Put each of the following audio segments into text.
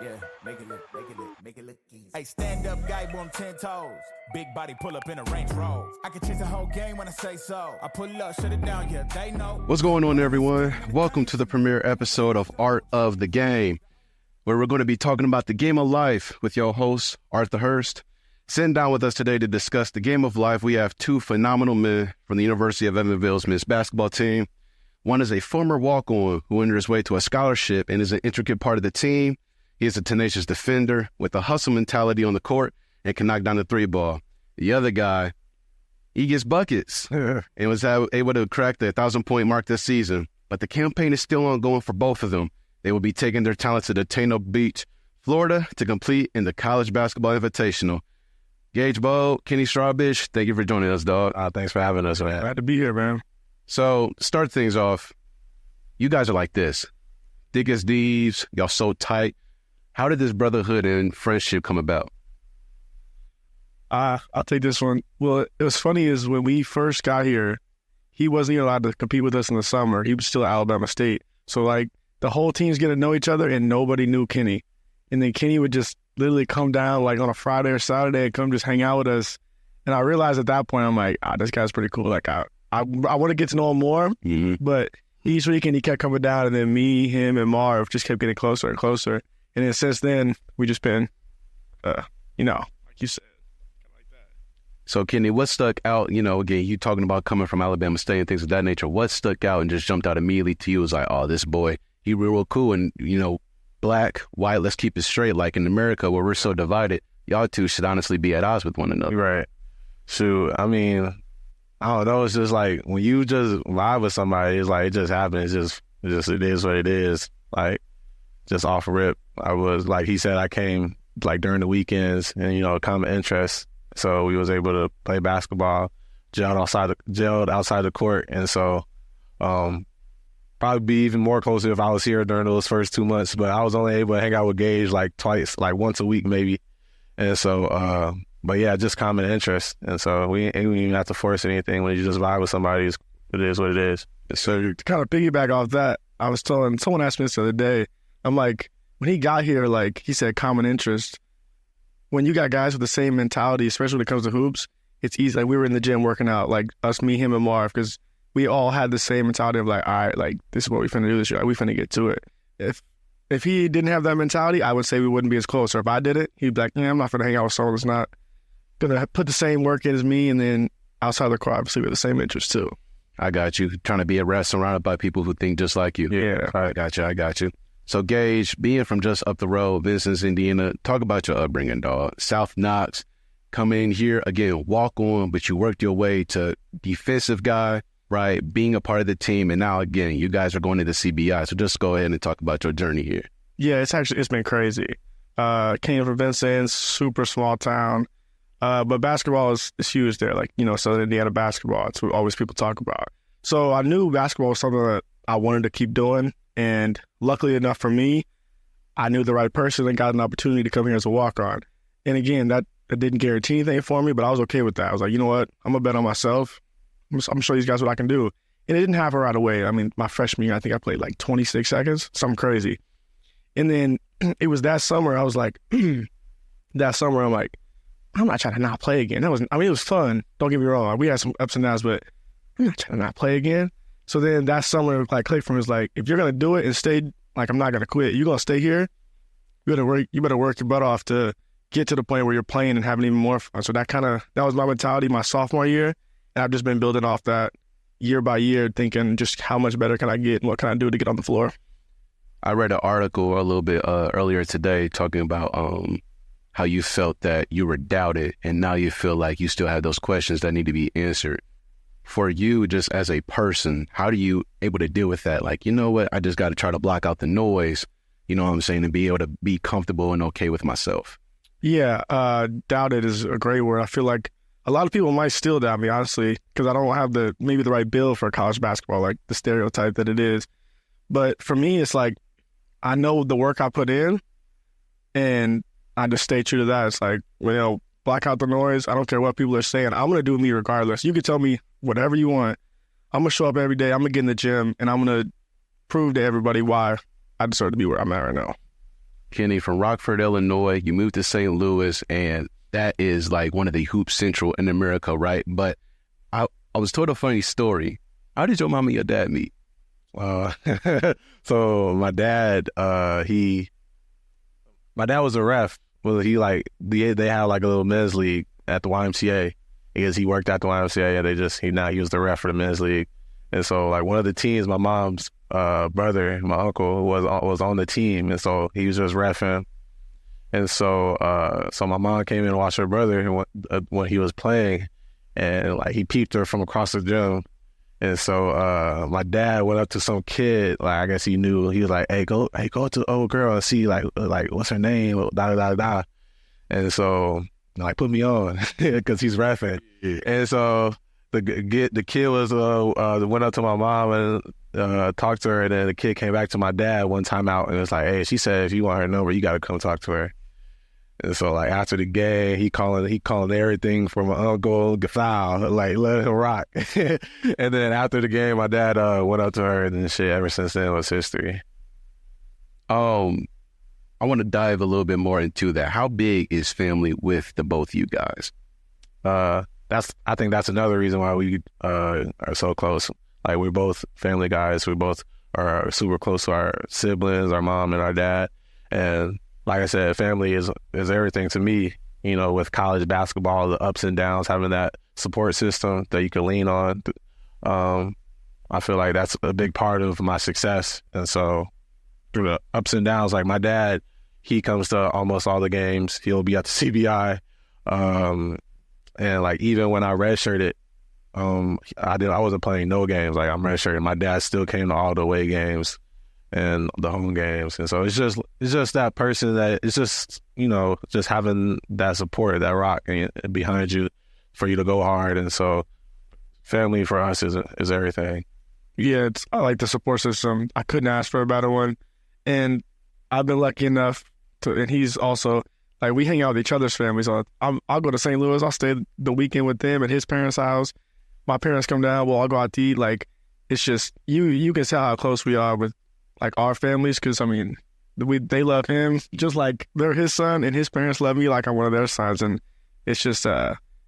Yeah, make it look easy. Hey, stand up guy, boom, 10 toes. Big body pull up in a Range Rover. I can change the whole game when I say so. I pull up, shut it down, yeah, they know. What's going on, everyone? Welcome to the premiere episode of Art of the Game, where we're going to be talking about the game of life with your host, Arthur Hurst. Sitting down with us today to discuss the game of life, we have two phenomenal men from the University of Evansville's men's basketball team. One is a former walk-on who earned his way to a scholarship and is an intricate part of the team. He is a tenacious defender with a hustle mentality on the court and can knock down the three ball. The other guy, he gets buckets and was able to crack the 1,000-point mark this season. But the campaign is still ongoing for both of them. They will be taking their talents to Daytona Beach, Florida, to compete in the College Basketball Invitational. Gage Bowe, Kenny Strawbish, thank you for joining us, dog. Thanks for having us, man. Glad to be here, man. So, start things off. You guys are like this. Thick as thieves, y'all so tight. How did this brotherhood and friendship come about? I'll take this one. Well, it was funny is when we first got here, he wasn't even allowed to compete with us in the summer. He was still at Alabama State. So, like, the whole team's getting to know each other, and nobody knew Kenny. And then Kenny would just literally come down, like, on a Friday or Saturday and come just hang out with us. And I realized at that point, I'm like, this guy's pretty cool. Like, I want to get to know him more, but each weekend he kept coming down, and then me, him, and Marv just kept getting closer and closer. And then since then, we just been, like you said, kind of like that. So, Kenny, what stuck out, again, you talking about coming from Alabama State and things of that nature, what stuck out and just jumped out immediately to you was like, oh, this boy, he real cool. And, black, white, let's keep it straight. Like in America, where we're so divided, y'all two should honestly be at odds with one another. Right. Shoot, I mean, I don't know. It's just like when you just vibe with somebody, it's like it just happens. It is what it is. Like, just off rip, I was like he said, I came like during the weekends and common interest, so we was able to play basketball, gelled outside the court, and so probably be even more closer if I was here during those first 2 months. But I was only able to hang out with Gage like twice, like once a week maybe, and so but yeah, just common interest, and so we ain't even have to force anything. When you just vibe with somebody, it is what it is. So to kind of piggyback off that, I was telling someone asked me this the other day. I'm like, when he got here, like he said, common interest. When you got guys with the same mentality, especially when it comes to hoops, it's easy. Like we were in the gym working out, like us, me, him, and Marv, because we all had the same mentality of like, all right, like this is what we finna do this year. Like, we finna get to it. If he didn't have that mentality, I would say we wouldn't be as close. Or if I did it, he'd be like, I'm not gonna hang out with someone that's not gonna put the same work in as me. And then outside the court, obviously we have the same interest too. I got you. Trying to be a rat surrounded by people who think just like you. Yeah. I got you. So, Gage, being from just up the road, Vincennes, Indiana, talk about your upbringing, dog. South Knox, come in here, again, walk on, but you worked your way to defensive guy, right, being a part of the team, and now, again, you guys are going into CBI. So just go ahead and talk about your journey here. Yeah, it's been crazy. Came from Vincennes, super small town, but basketball is huge there, like, Southern Indiana basketball. It's what always people talk about. So I knew basketball was something that I wanted to keep doing. And luckily enough for me, I knew the right person and got an opportunity to come here as a walk-on. And again, that didn't guarantee anything for me, but I was okay with that. I was like, you know what? I'm going to bet on myself. I'm going to show these guys what I can do. And it didn't happen right away. I mean, my freshman year, I think I played like 26 seconds, something crazy. And then it was that summer, I was like, I'm not trying to not play again. It was fun. Don't get me wrong. We had some ups and downs, but I'm not trying to not play again. So then that summer, like, clicked for me, was like, if you're going to do it and stay, like, I'm not going to quit. You're going to stay here. You better work your butt off to get to the point where you're playing and having even more fun. So that was my mentality my sophomore year. And I've just been building off that year by year, thinking just how much better can I get and what can I do to get on the floor. I read an article a little bit earlier today talking about how you felt that you were doubted and now you feel like you still have those questions that need to be answered. For you, just as a person, how do you able to deal with that? Like, you know what? I just got to try to block out the noise, you know what I'm saying, and be able to be comfortable and okay with myself. Yeah, doubted is a great word. I feel like a lot of people might still doubt me, honestly, because I don't have the right build for college basketball, like the stereotype that it is. But for me, it's like I know the work I put in, and I just stay true to that. It's like, block out the noise. I don't care what people are saying. I'm going to do me regardless. You can tell me whatever you want. I'm going to show up every day. I'm going to get in the gym, and I'm going to prove to everybody why I deserve to be where I'm at right now. Kenny, from Rockford, Illinois. You moved to St. Louis, and that is like one of the Hoop Central in America, right? But I was told a funny story. How did your mom and your dad meet? So my dad was a ref. Well, they had like a little men's league at the YMCA because he worked at the YMCA, and he was the ref for the men's league. And so like one of the teams, my mom's brother, my uncle was on the team, and so he was just reffing. And so my mom came in and watched her brother when he was playing, and like he peeped her from across the gym. And so my dad went up to some kid, like I guess he knew. He was like, hey, go to the old girl and see like what's her name, da da da da. And so like put me on because he's reffing. Yeah. And so the kid went up to my mom and talked to her, and then the kid came back to my dad one time out and was like, hey, she said if you want her number, you got to come talk to her. And so like after the game, he calling everything from my uncle foul, like let him rock. And then after the game, my dad went up to her, and then shit ever since then was history. I want to dive a little bit more into that. How big is family with the both of you guys? I think that's another reason why we are so close. Like we're both family guys. We both are super close to our siblings, our mom and our dad. And like I said, family is everything to me. You know, with college basketball, the ups and downs, having that support system that you can lean on. I feel like that's a big part of my success. And so through the ups and downs, like my dad, he comes to almost all the games. He'll be at the CBI. And like even when I redshirted, I wasn't playing no games. Like I'm redshirting. My dad still came to all the away games and the home games. And so it's just that person that it's just, you know, just having that support, that rock behind you for you to go hard. And so family for us is everything. Yeah, I like the support system. I couldn't ask for a better one. And I've been lucky enough and he's also, like, we hang out with each other's families. I'll go to St. Louis. I'll stay the weekend with them at his parents' house. My parents come down. Well, I'll go out to eat. Like, it's just, you can tell how close we are with, like, our families, because, I mean, they love him just like they're his son, and his parents love me like I'm one of their sons. And it's just,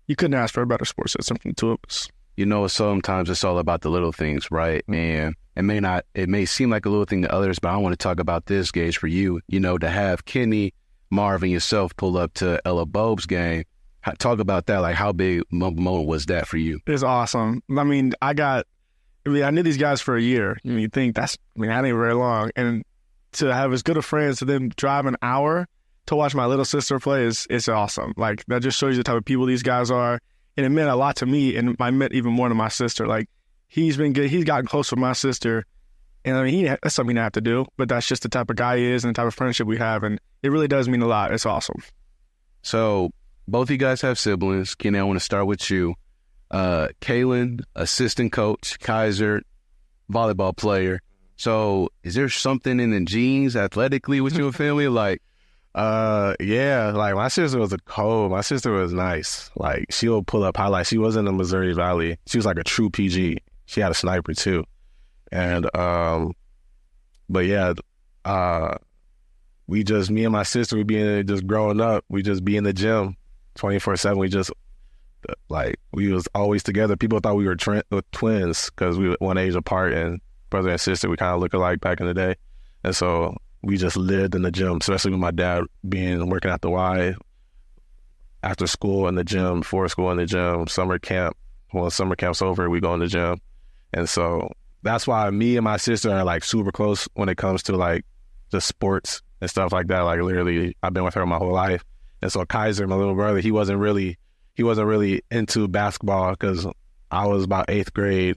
you couldn't ask for a better support system from the two of us. You know, sometimes it's all about the little things, right? And it may seem like a little thing to others, but I want to talk about this, Gage, for you. You know, to have Kenny, Marv, and yourself pull up to Ella Bobe's game. Talk about that. Like, how big moment was that for you? It's awesome. I mean, I knew these guys for a year. You think that ain't very long. And to have as good of friends, to them drive an hour to watch my little sister play it's awesome. Like, that just shows you the type of people these guys are. And it meant a lot to me, and I meant even more to my sister. Like, he's been good. He's gotten close with my sister. And I mean, that's something I have to do, but that's just the type of guy he is and the type of friendship we have. And it really does mean a lot. It's awesome. So both of you guys have siblings. Kenny, I want to start with you. Kalen, assistant coach, Kaiser, volleyball player. So is there something in the genes athletically with your family? Like, yeah, like my sister was my sister was nice. Like, she'll pull up highlights. She was in the Missouri Valley. She was like a true PG. She had a sniper too. And, but yeah, me and my sister, just growing up, we just be in the gym 24/7. We was always together. People thought we were twins because we were one age apart, and brother and sister, we kind of look alike back in the day. And so we just lived in the gym, especially with my dad working at the Y, after school in the gym, before school in the gym, summer camp. When summer camp's over, we go in the gym. And so that's why me and my sister are like super close when it comes to like just sports and stuff like that. Like, literally, I've been with her my whole life. And so Kaiser, my little brother, he wasn't really into basketball because I was about 8th grade,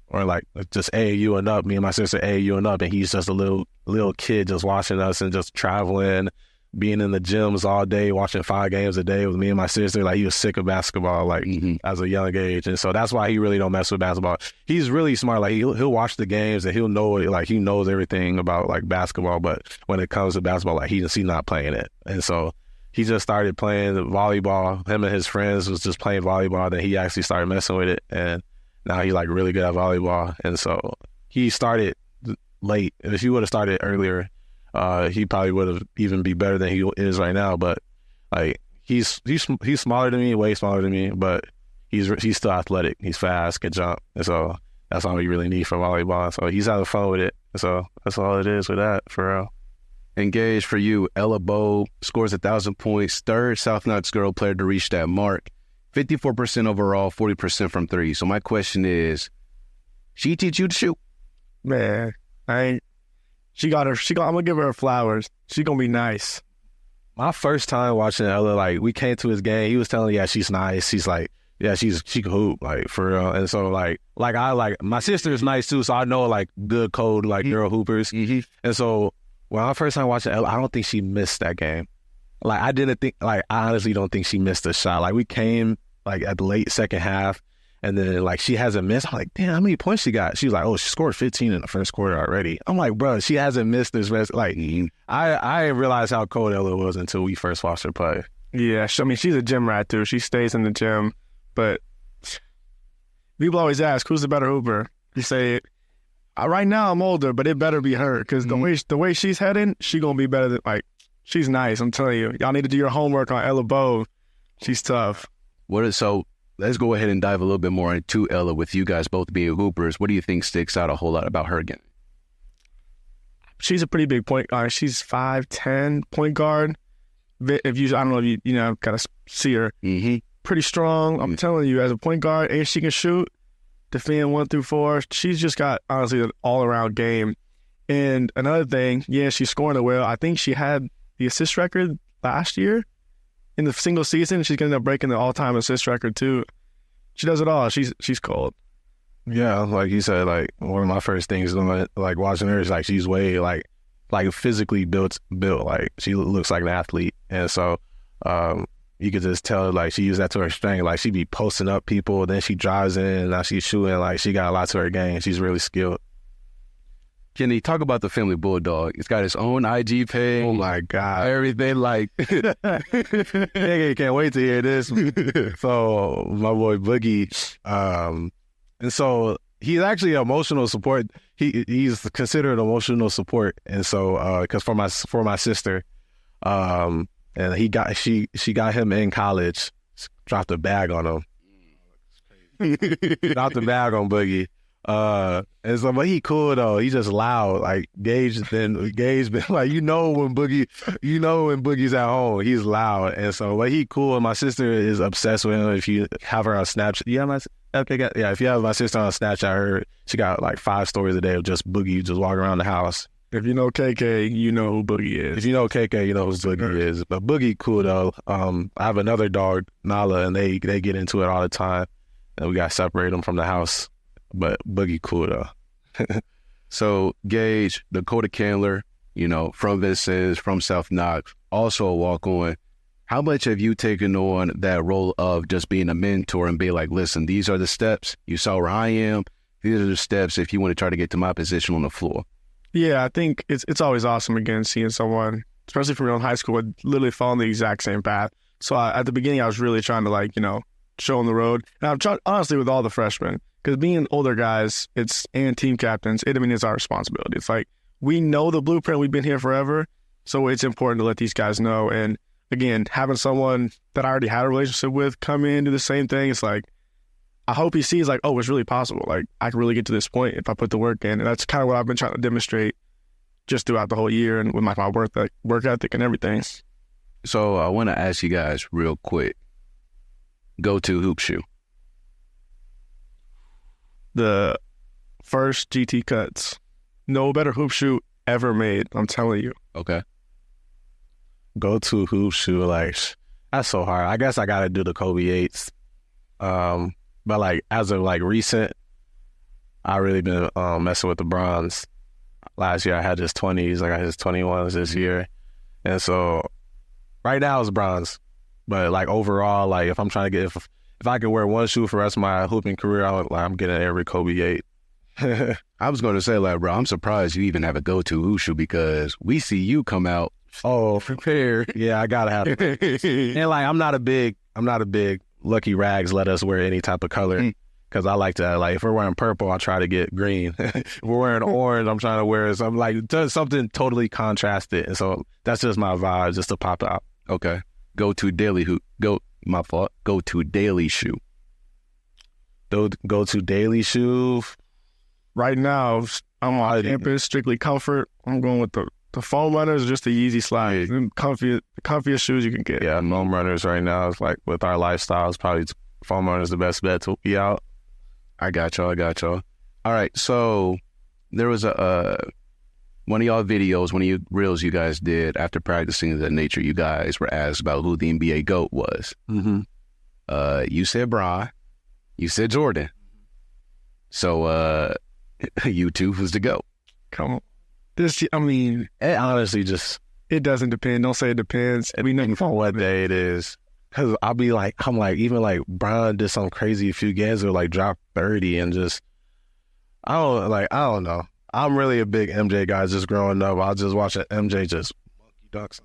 or like just AAU and up. Me and my sister AAU and up, and he's just a little kid just watching us and just traveling, being in the gyms all day, watching 5 games a day with me and my sister. Like, he was sick of basketball, like, as a young age. And so that's why he really don't mess with basketball. He's really smart. Like, he'll watch the games and he'll know it. Like, he knows everything about like basketball, but when it comes to basketball, like, he's not playing it. And so he just started playing volleyball. Him and his friends was just playing volleyball. Then he actually started messing with it, and now he's like really good at volleyball. And so he started late. If he would have started earlier, he probably would have even be better than he is right now. But like he's smaller than me, way smaller than me, but he's still athletic. He's fast, can jump, and so that's all you really need for volleyball. So he's having fun with it. So that's all it is with that, for real. Engage for you. Ella Bowe scores 1,000 points, third South Knox girl player to reach that mark. 54% overall, 40% from three. So my question is, she teach you to shoot? Man, I'm gonna give her flowers. She gonna be nice. My first time watching Ella, like we came to his game, he was telling me, yeah, she's nice. She's like, yeah, she can hoop, like for real. And so like my sister is nice too, so I know like good code like girl hoopers. Mm-hmm. And so when I first time watching Ella, I don't think she missed that game. Like I honestly don't think she missed a shot. Like we came like at the late second half, and then like she hasn't missed. I'm like, damn, how many points she got? She was like, oh, she scored 15 in the first quarter already. I'm like, bro, she hasn't missed this rest. Like I didn't realize how cold Ella was until we first watched her play. Yeah, I mean, she's a gym rat too. She stays in the gym, but people always ask, who's the better hooper? You say, right now I'm older, but it better be her, because the way she's heading, she gonna be better than, like, she's nice. I'm telling you, y'all need to do your homework on Ella Bowe. She's tough. So let's go ahead and dive a little bit more into Ella. With you guys both being hoopers, what do you think sticks out a whole lot about her game? She's a pretty big point guard. She's 5'10" point guard. I don't know if you gotta see her. Mm-hmm. Pretty strong. I'm telling you, as a point guard, and she can shoot, defend 1 through 4. She's just got, honestly, an all-around game. And another thing, yeah, she's scoring it well. I think she had the assist record last year in the single season. She's going to end up breaking the all-time assist record, too. She does it all. She's cold. Yeah, like you said, like one of my first things, like watching her is like she's way like physically built. Like she looks like an athlete, and so you could just tell like she used that to her strength. Like she be posting up people, then she drives in, and now she's shooting. Like she got a lot to her game. She's really skilled. Kenny, talk about the Family Bulldog. It's got its own IG page. Oh my God. Everything like Nigga, can't wait to hear this. So my boy Boogie, and so he's actually emotional support. He's considered emotional support, and so because for my sister, and she got him in college, dropped a bag on him. Dropped the bag on Boogie. And so, but he cool though. He just loud. Like Gage been like, when Boogie's at home, he's loud. And so, but he cool. And my sister is obsessed with him. If you have her on Snapchat, if you have my sister on Snapchat, she got like 5 stories a day of just Boogie just walking around the house. If you know KK, you know who Boogie is. If you know KK, you know who Boogie is. But Boogie cool though. I have another dog, Nala, and they get into it all the time. And we got to separate them from the house. But Boogie cool though. So Gage, Dakota Candler, from Vincennes, from South Knox, also a walk-on. How much have you taken on that role of just being a mentor and being like, listen, these are the steps. You saw where I am. These are the steps if you want to try to get to my position on the floor. Yeah, I think it's always awesome, again, seeing someone, especially from in high school, literally following the exact same path. So at the beginning, I was really trying to, show them the road. And I've tried, honestly, with all the freshmen, because being older guys, and team captains, it's our responsibility. It's like, we know the blueprint. We've been here forever. So it's important to let these guys know. And again, having someone that I already had a relationship with come in, do the same thing. It's like, I hope he sees like, oh, it's really possible. Like I can really get to this point if I put the work in. And that's kind of what I've been trying to demonstrate just throughout the whole year and with my work ethic and everything. So I want to ask you guys real quick, go-to hoop shoe. The first GT Cuts. No better hoop shoe ever made, I'm telling you. Okay. Go to hoop shoe, like, that's so hard. I guess I got to do the Kobe 8s. But like, as of like recent, I really been messing with the bronze. Last year I had his 20s, I got his 21s this year. And so right now it's bronze. But like overall, like if I'm trying to get, if I could wear one shoe for the rest of my hooping career, I'm getting every Kobe 8. I was going to say, like, bro, I'm surprised you even have a go-to hoop shoe because we see you come out prepared. Yeah, I gotta have it. And like, I'm not a big Lucky Rags let us wear any type of color. because I like to, like, if we're wearing purple, I try to get green. If we're wearing orange, I'm trying to wear something like something totally contrasted. And so that's just my vibe, just to pop out. Okay. Go to daily shoe. Go to daily shoe. Right now, I'm on campus, strictly comfort. I'm going with the foam runners, just the Yeezy slides. The comfiest shoes you can get. Yeah, foam runners right now. It's like with our lifestyles, probably foam runners the best bet to be out. I got y'all. All right, so there was one of y'all videos, one of your reels you guys did after practicing of that nature. You guys were asked about who the NBA GOAT was. Mm-hmm. You said Bron. You said Jordan. So you two was the GOAT. Come on. It honestly just... It doesn't depend. Don't say it depends. We know on what day it is. Because even Bron did something crazy a few games or like dropped 30 and just... I don't know. I'm really a big MJ guy just growing up. I was just watching MJ just monkey dunks.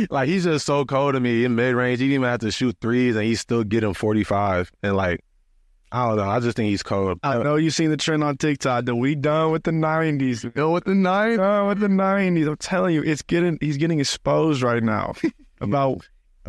like he's just so cold to me in mid-range. He didn't even have to shoot threes and he's still getting 45. And like, I don't know. I just think he's cold. I know you've seen the trend on TikTok that we done with the 90s. Done with the 90s? Done with the 90s. I'm telling you, he's getting exposed right now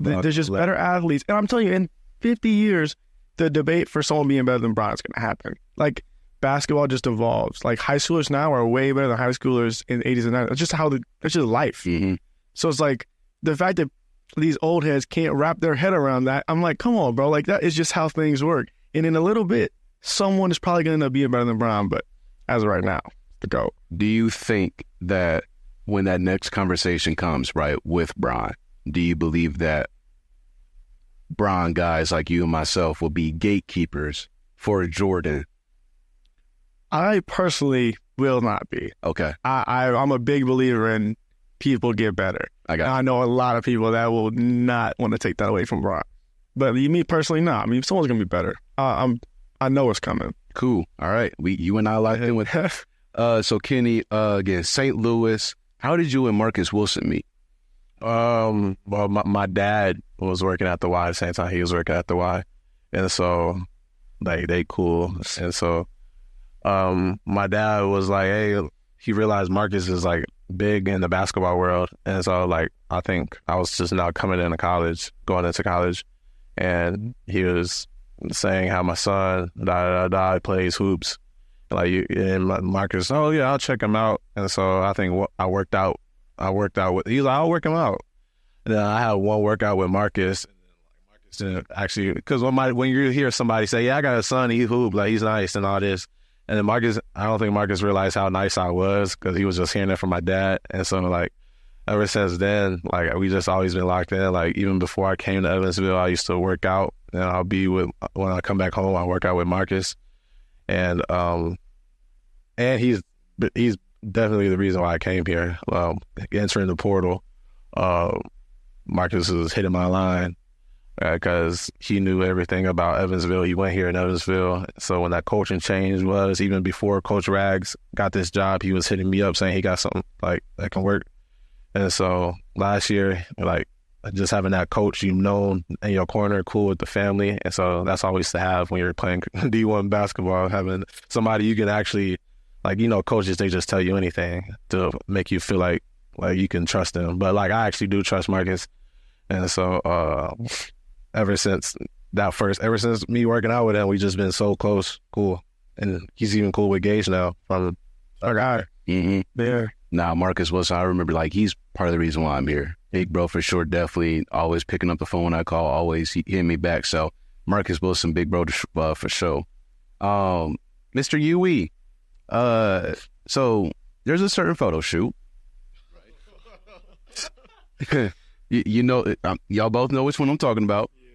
there's just better athletes. And I'm telling you, in 50 years, the debate for someone being better than Bron is going to happen. Like, basketball just evolves. Like, high schoolers now are way better than high schoolers in the 80s and 90s. It's just it's just life. Mm-hmm. So it's like, the fact that these old heads can't wrap their head around that, I'm like, come on, bro. Like, that is just how things work. And in a little bit, someone is probably going to end up being better than Bron, but as of right now, the GOAT. Do you think that when that next conversation comes, right, with Bron, do you believe that Bron guys like you and myself will be gatekeepers for Jordan? I personally will not be. Okay. I'm a big believer in people get better. I know a lot of people that will not want to take that away from Bron. But me personally, no. I mean, someone's going to be better. I know it's coming. Cool. All right. You and I locked in with so Kenny, again, St. Louis. How did you and Marcus Wilson meet? Well, my dad was working at the Y at the same time he was working at the Y. And so, like, they cool. And so, my dad was like, hey, he realized Marcus is, like, big in the basketball world. And so, like, I think I was just now going into college. And he was saying how my son, plays hoops. And Marcus, oh, yeah, I'll check him out. And so I think I worked out with, he's like, I'll work him out. And then I had one workout with Marcus. And then Marcus didn't actually, because when you hear somebody say, yeah, I got a son, he hoop, like, he's nice and all this. And then I don't think Marcus realized how nice I was because he was just hearing that from my dad. And so, like, ever since then, like, we just always been locked in. Like, even before I came to Evansville, I used to work out. And when I come back home, I work out with Marcus. And he's definitely the reason why I came here. Entering the portal, Marcus was hitting my line because he knew everything about Evansville. He went here in Evansville. So when that coaching change was, even before Coach Rags got this job, he was hitting me up saying he got something like that can work. And so last year, like, just having that coach you've known in your corner, cool with the family. And so that's always to have when you're playing D1 basketball, having somebody you can actually, like, you know, coaches, they just tell you anything to make you feel like you can trust them. But, like, I actually do trust Marcus. And so ever since me working out with him, we just been so close, cool. And he's even cool with Gage now from our guy. Mm-hmm. There. Nah, Marcus Wilson, I remember, like, he's part of the reason why I'm here. Big bro for sure, definitely always picking up the phone when I call, always hitting me back. So Marcus Wilson, big bro for sure. Mr. UE, so there's a certain photo shoot. you know, y'all both know which one I'm talking about. Yeah.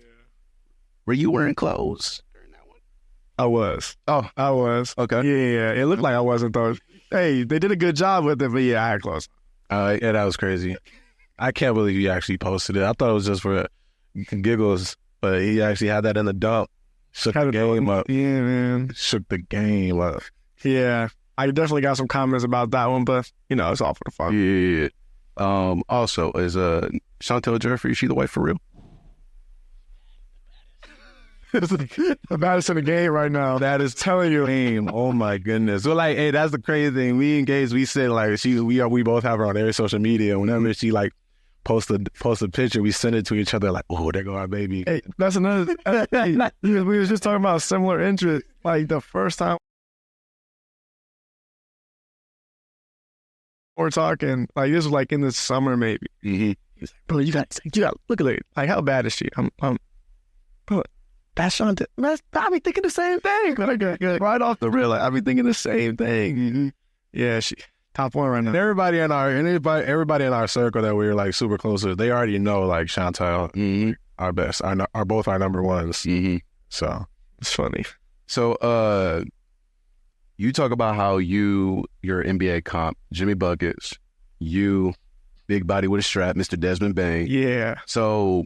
Were you wearing clothes during that one? I was. Oh, I was. Okay. Yeah. It looked like I wasn't though. Hey, they did a good job with it, but yeah, I had clothes. Yeah, that was crazy. I can't believe he actually posted it. I thought it was just for giggles, but he actually had that in the dump. Shook the game up. Yeah, man. Shook the game up. Yeah. I definitely got some comments about that one, but, you know, it's all for the fun. Yeah. Also, is Chantel Jeffrey, is she the wife for real? The baddest in the game right now. That is telling you, game. Oh my goodness. So like, hey, that's the crazy thing. We engage. We said like we both have her on every social media. Whenever she like post a picture, we send it to each other. Like, oh, there go our baby. Hey, that's another. Hey, we was just talking about similar interests. Like the first time we're talking, like this was like in the summer maybe. Mm-hmm. He's like, bro, you got look at it. Like, how bad is she? Bro, that's Shanta. I be thinking the same thing. Like, right off the reel, like, I be thinking the same thing. Mm-hmm. Yeah, she top one right now. And everybody in our circle that we were like super close with, they already know like Chantel, our best, are both our number ones. Mm-hmm. So It's funny. So, you talk about how your NBA comp, Jimmy Buckets, you, big body with a strap, Mr. Desmond Bain. Yeah. So,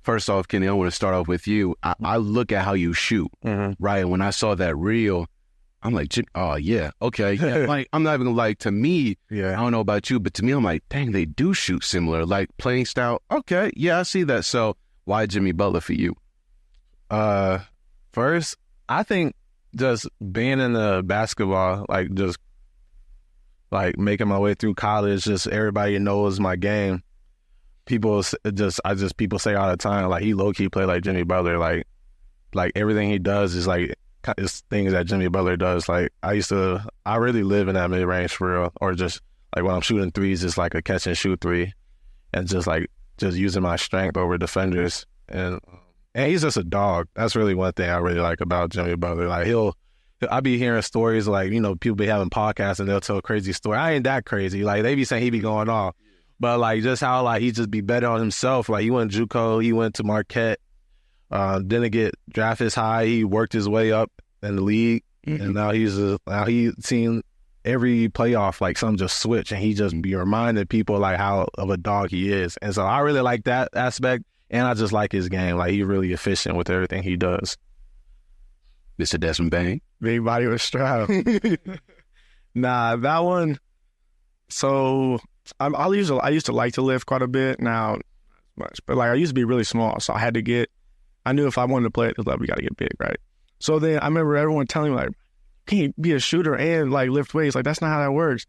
first off, Kenny, I want to start off with you. I look at how you shoot, right? And when I saw that reel, I'm like, oh, yeah, okay. Yeah, like, I'm not even gonna like, to me, I don't know about you, but to me, I'm like, dang, they do shoot similar. Like, playing style, okay, yeah, I see that. So, why Jimmy Butler for you? First, I think just being in the basketball, like just like making my way through college, just everybody knows my game. People say all the time, like, he low-key play like Jimmy Butler. Like everything he does is like, it's things that Jimmy Butler does. Like, I really live in that mid-range for real. Or just like when I'm shooting threes, it's like a catch and shoot three. And just using my strength over defenders. And he's just a dog. That's really one thing I really like about Jimmy Butler. Like, I be hearing stories like, you know, people be having podcasts and they'll tell a crazy story. I ain't that crazy. Like, they be saying he be going off. But like, just how like he just be better on himself. Like, he went JUCO, he went to Marquette, didn't get drafted high. He worked his way up in the league, and now he's seen every playoff like something just switch, and he just be reminding people like how of a dog he is. And so I really like that aspect, and I just like his game. Like, he's really efficient with everything he does. Mr. Desmond Bain. Big body with a strap. Nah, that one. So I used to like to lift quite a bit. Now, much, but like I used to be really small, so I knew if I wanted to play at this level, you got to get big, right? So then I remember everyone telling me like, can't be a shooter and like lift weights. Like, that's not how that works.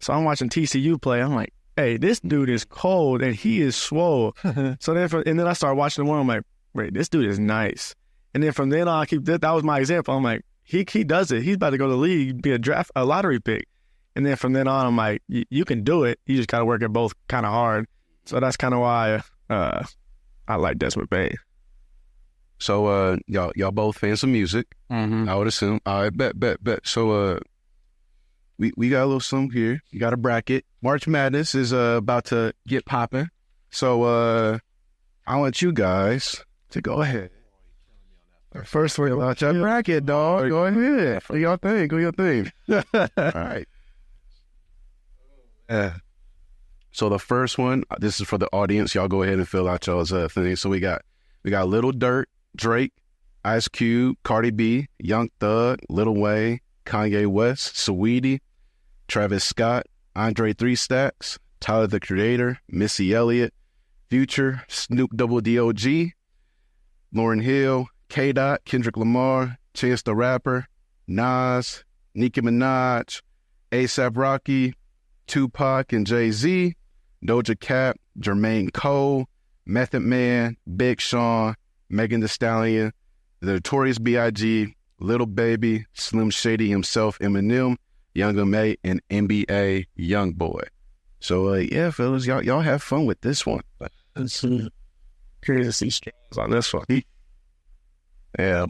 So I'm watching TCU play. I'm like, hey, this dude is cold and he is swole. So then I started watching the one. I'm like, wait, this dude is nice. And then from then on, that was my example. I'm like, he does it. He's about to go to the league, be a lottery pick. And then from then on, I'm like, you can do it. You just got to work at both kind of hard. So that's kind of why I like Desmond Bain. So, y'all both fans of music, I would assume. All right, bet. So, we got a little something here. You got a bracket. March Madness is about to get popping. So, I want you guys to go ahead. First one about Your bracket, dog. Go ahead. Do your thing. All right. So the first one, this is for the audience. Y'all go ahead and fill out y'all's thing. So we got Lil Durk, Drake, Ice Cube, Cardi B, Young Thug, Lil Wayne, Kanye West, Saweetie, Travis Scott, Andre 3 Stacks, Tyler the Creator, Missy Elliott, Future, Snoop Double D.O.G., Lauryn Hill, K-Dot, Kendrick Lamar, Chance the Rapper, Nas, Nicki Minaj, A$AP Rocky, Tupac and Jay-Z, Doja Cat, Jermaine Cole, Method Man, Big Sean, Megan Thee Stallion, The Notorious B.I.G., Lil Baby, Slim Shady himself, Eminem, Young M.A., and NBA Youngboy. So, yeah, fellas, y'all have fun with this one. Curious to see straws on this one. Yeah.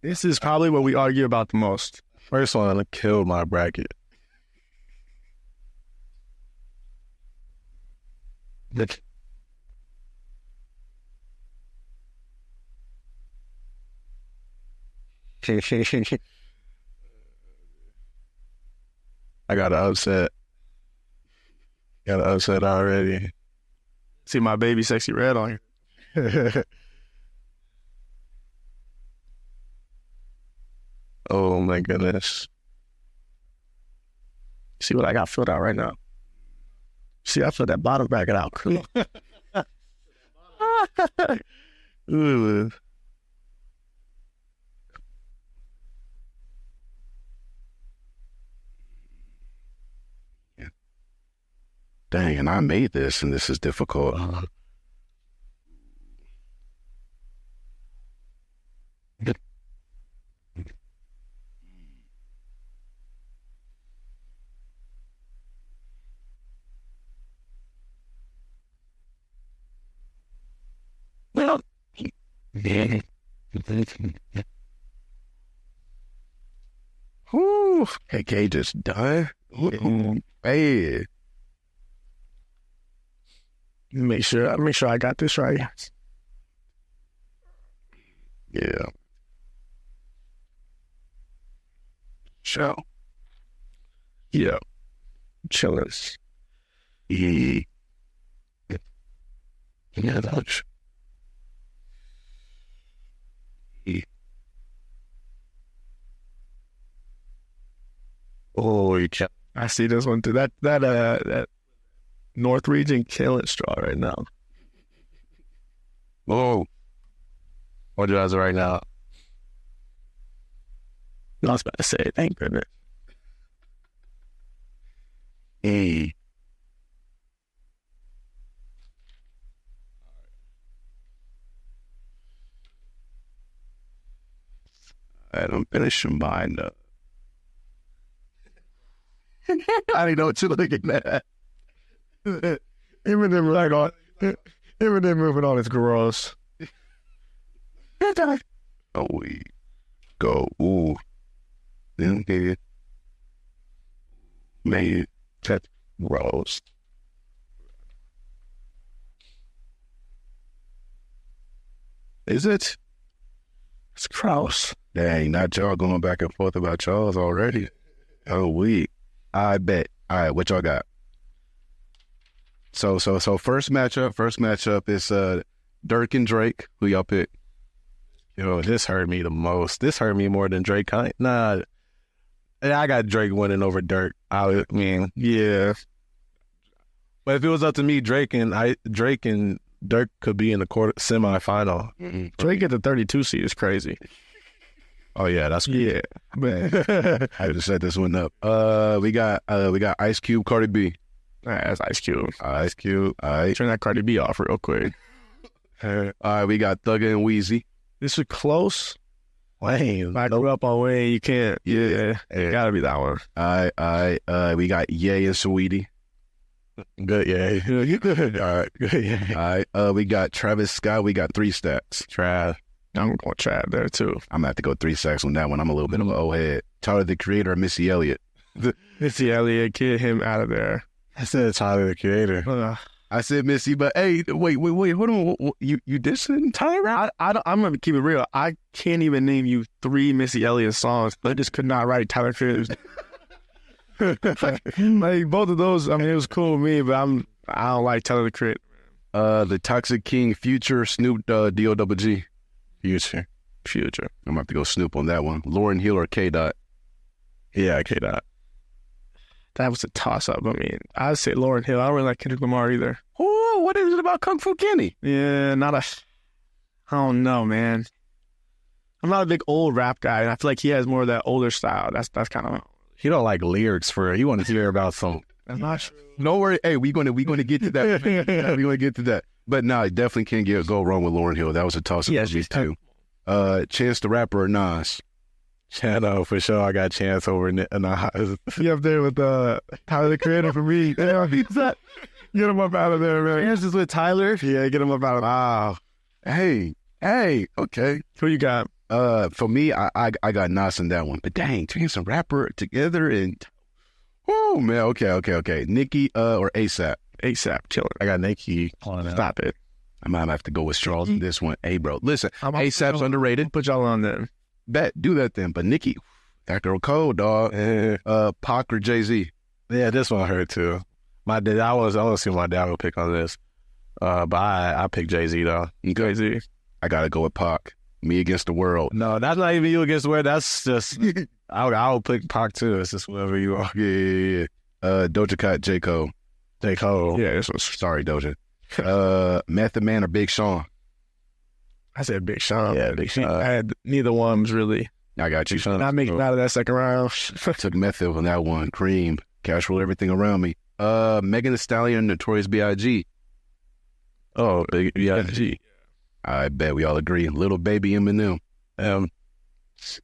This is probably what we argue about the most. First one killed my bracket. I got an upset. Already. See my baby sexy red on here. Oh my goodness. See what I got filled out right now. See, I filled that bottom bracket out. Ooh. Dang, and I made this, and this is difficult. Well, Whew, AK just done. Hey, Make sure I got this right. yeah. Show. Yeah. Chilling. Yeah. Yeah, that's. oh, you can't. I see this one too. That North region killing straw right now. Oh, what do you guys right now? I was about to say, thank goodness. Hey. I'm finishing mine up. I don't know what you're looking at. Eminem like on Eminem moving on is gross. Oh, we go. Ooh. Okay. Man, that's gross. Is it? It's gross. Dang, not y'all going back and forth about y'all's already. Oh, we. I bet. All right, what y'all got? So first matchup is Dirk and Drake. Who y'all pick? Yo, this hurt me the most. This hurt me more than Drake. Nah, I got Drake winning over Dirk. I mean, yeah. But if it was up to me, Drake and Dirk could be in the semifinal. Mm-hmm. Drake at the 32 seed is crazy. Oh yeah, that's Yeah, man. I just set this one up. We got Ice Cube, Cardi B. That's Ice Cube. Ice Cube. All right. Turn that Cardi B off real quick. All right, we got Thugger and Weezy. This is close. Wayne. I grew up on Wayne. You can't. Yeah. Gotta be that one. All right. We got Ye and Saweetie. Good, yeah. All right. Good, yeah. All right. We got Travis Scott. We got 3 Stacks. Trav. I'm going Trav there too. I'm gonna have to go 3 Stacks on that one. I'm a little bit of an old head. Tyler the Creator, Missy Elliott. Missy Elliott, get him out of there. I said Tyler the Creator. I said Missy, but hey, wait, hold on. You dissing Tyler? I'm gonna keep it real. I can't even name you 3 Missy Elliott songs. I just could not write Tyler Creator. Like both of those, I mean, it was cool with me, but I don't like Tyler the Creator. The Toxic King, Future, Snoop, D.O.G. Future. I'm gonna have to go Snoop on that one. Lauryn Hill or K-Dot? Yeah, K-Dot. That was a toss-up. I mean, I'd say Lauryn Hill. I don't really like Kendrick Lamar either. Oh, what is it about Kung Fu Kenny? Yeah, I don't know, man. I'm not a big old rap guy, and I feel like he has more of that older style. That's kind of. He don't like lyrics for it. He want to hear about some. That's not true. No worry. Hey, we gonna get to that. we gonna get to that. But no, definitely can't go wrong with Lauryn Hill. That was a toss-up for me too. Chance the Rapper or Nas? Chano, for sure. I got Chance over Nas. You up there with Tyler the Creator for me. Yeah, get him up out of there, man. Chance is with Tyler? Yeah, get him up out of there. Wow. Hey, okay. Who you got? For me, I got Nas in that one. But dang, Chance and Rapper together and oh man, okay. Nicki or ASAP? ASAP, killer. I got Nicki on that. Stop it. I might have to go with Straws in this one. Hey, bro, listen, ASAP's underrated. Put y'all on then. Bet, do that then. But Nicki, that girl cold, dog. Pac or Jay-Z? Yeah, this one hurt too. My dad, I want to see my dad will pick on this. But I picked Jay-Z though. Jay-Z. I gotta go with Pac. Me against the world. No, that's not even you against the world. That's just I'll pick Pac too. It's just whoever you are. Yeah. Doja Cat, J. Cole. J. Cole. Yeah, this was sorry, Doja. Method Man or Big Sean? I said Big Sean. Yeah, Big Sean. I had neither one was really. I got you. Not making it out of that second round. Took Method on that one. Cream. Cash roll everything around me. Megan Thee Stallion and Notorious B.I.G. Oh, Big B.I.G. I bet we all agree. Little Baby Eminem.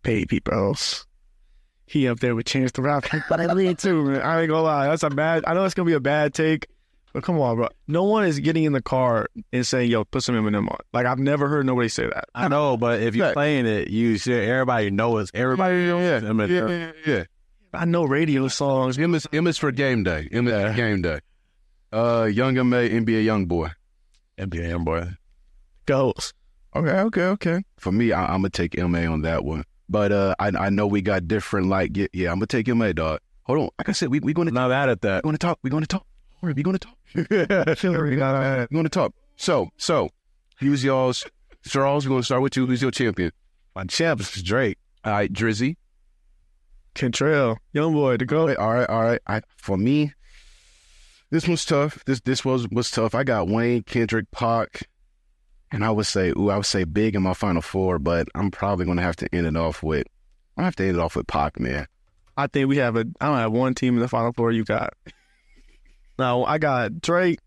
Baby bros. He up there with Chance the Rapper. But I lean too, man. I ain't gonna lie. That's a bad. I know it's gonna be a bad take, but come on, bro. No one is getting in the car and saying, "Yo, put some Eminem on." Like I've never heard nobody say that. I know, but if you're playing it, you should. Everybody knows. Everybody knows. Yeah. I know radio songs. M is for game day. M is for game day. Young M.A., NBA Youngboy. NBA young boy. Goes. Okay. For me, I'm gonna take M.A. on that one. But I know we got different, like, yeah, I'm gonna take M.A., dog. Hold on. Like I said, we're gonna Not mad at that. We're gonna talk. We're gonna talk. We're gonna talk. So, who's y'all's? Charles, we're gonna start with you. Who's your champion? My champ is Drake. All right, Drizzy. Kentrell, Youngboy, the GOAT. All right. For me, this one's tough. This was tough. I got Wayne, Kendrick, Pac, and I would say Big in my final four, but I'm probably gonna have to end it off with Pac, man. I think I don't have one team in the final four you got. Now, I got Drake,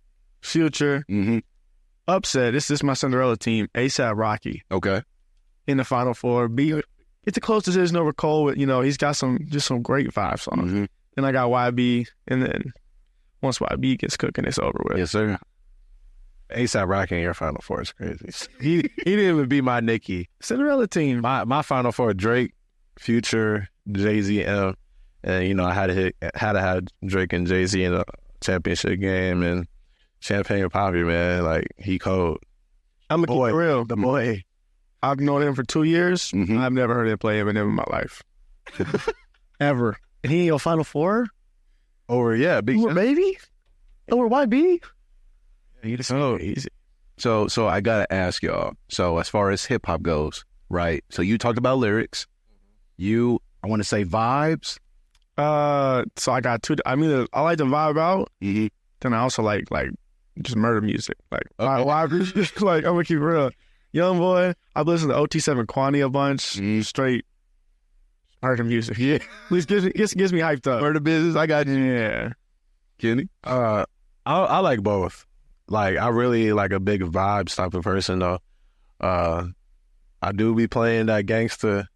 Future, upset. This is my Cinderella team, A$AP Rocky. Okay. In the final four. It's a close decision over Cole. He's got some great vibes on him. Then I got YB, and then once YB gets cooking, it's over with. Yes, sir. A$AP Rocky in your final four is crazy. He didn't even beat my Nicki. Cinderella team. My final four: Drake, Future, Jay-Z, and I had to have Drake and Jay-Z in a championship game, and Champagne Poppy, man, like he cold. I'm gonna keep it real. The boy. I've known him for 2 years. I've never heard him play Eminem in my life. Ever. And he in your final four? Over baby? Over YB? He just so easy. So I gotta ask y'all. So as far as hip hop goes, right? So you talked about lyrics. I want to say vibes. So I got two. I like to vibe out. Then I also like just murder music. Like YB. Like I'm gonna keep it real. Youngboy. I've listened to OT7 Kwani a bunch. Straight murder music. Yeah. At least gives me hyped up. Murder business. I got you. Yeah. Kenny. I like both. Like I really like a big vibes type of person though. I do be playing that gangster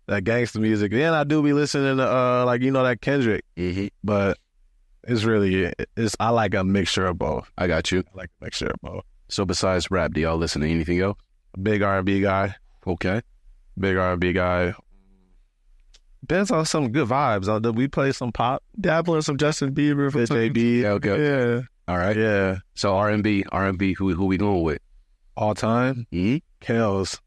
music. And I do be listening to that Kendrick. But I like a mixture of both. I got you. I like a mixture of both. So besides rap, do y'all listen to anything else? Big R&B guy. Okay. Big R&B guy. Depends on some good vibes. We play some pop. Dabble in some Justin Bieber. JB. Okay. Yeah. All right. Yeah. So R&B, who we going with? All time? Kels.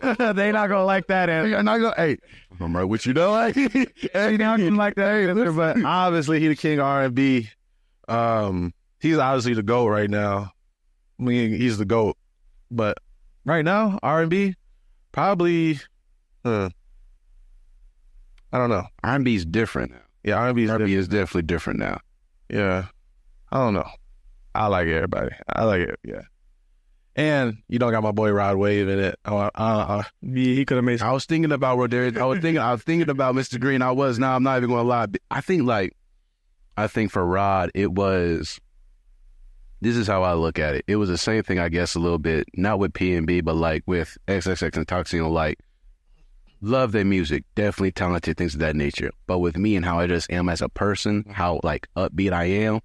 They not gonna like that answer. I'm not gonna. Hey, I'm right with you though. They not gonna like that answer, But obviously he the king of R&B. He's obviously the GOAT right now. I mean, he's the GOAT. But right now, R&B, probably, I don't know. R&B is different now. Yeah, R&B is definitely different now. Yeah. I don't know. I like everybody. I like it, yeah. And you don't got my boy Rod Wave in it. Yeah, he could have made. I was thinking about Roderick. I was thinking about Mr. Green. I'm not even gonna lie. I think for Rod, it was. This is how I look at it. It was the same thing, I guess, a little bit, not with P&B, but like with XXX and Toxino. Like, love their music, definitely talented, things of that nature. But with me and how I just am as a person, how like upbeat I am,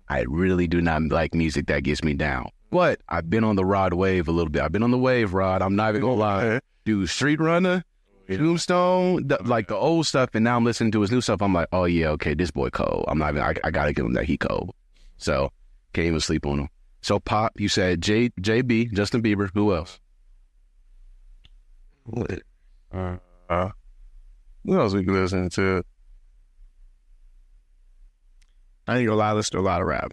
I really do not like music that gets me down. But I've been on the Rod wave a little bit. I've been on the wave, Rod. I'm not even gonna lie. Dude, Street Runner, Tombstone, like the old stuff, and now I'm listening to his new stuff. I'm like, oh yeah, okay, this boy cold. I gotta give him that he cold. So can't even sleep on him. So Pop, you said JB, Justin Bieber. Who else? What else we can listen to? I ain't gonna lie, I listen to a lot of rap.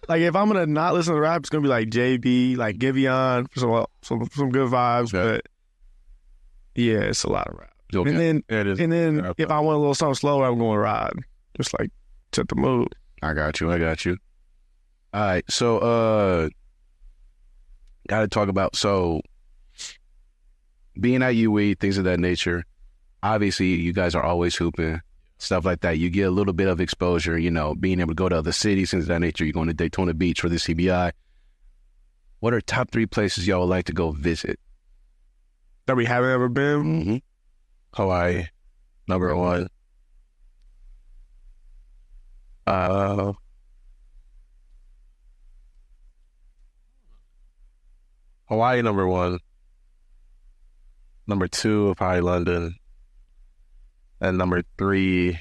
Like if I'm gonna not listen to rap, it's gonna be like JB, like Giveon, some good vibes. Okay. But yeah, it's a lot of rap. Okay. And then if I want a little something slower, I'm going Rod, just like set the mood. I got you. All right, so gotta talk about being at UE, things of that nature. Obviously, you guys are always hooping. stuff like that. You get a little bit of exposure, you know, being able to go to other cities, things of that nature. You're going to Daytona Beach for the CBI. What are top 3 places y'all would like to go visit? That we haven't ever been? Mm-hmm. Hawaii, number 1. Hawaii, number 1. Number 2, probably London. And number 3,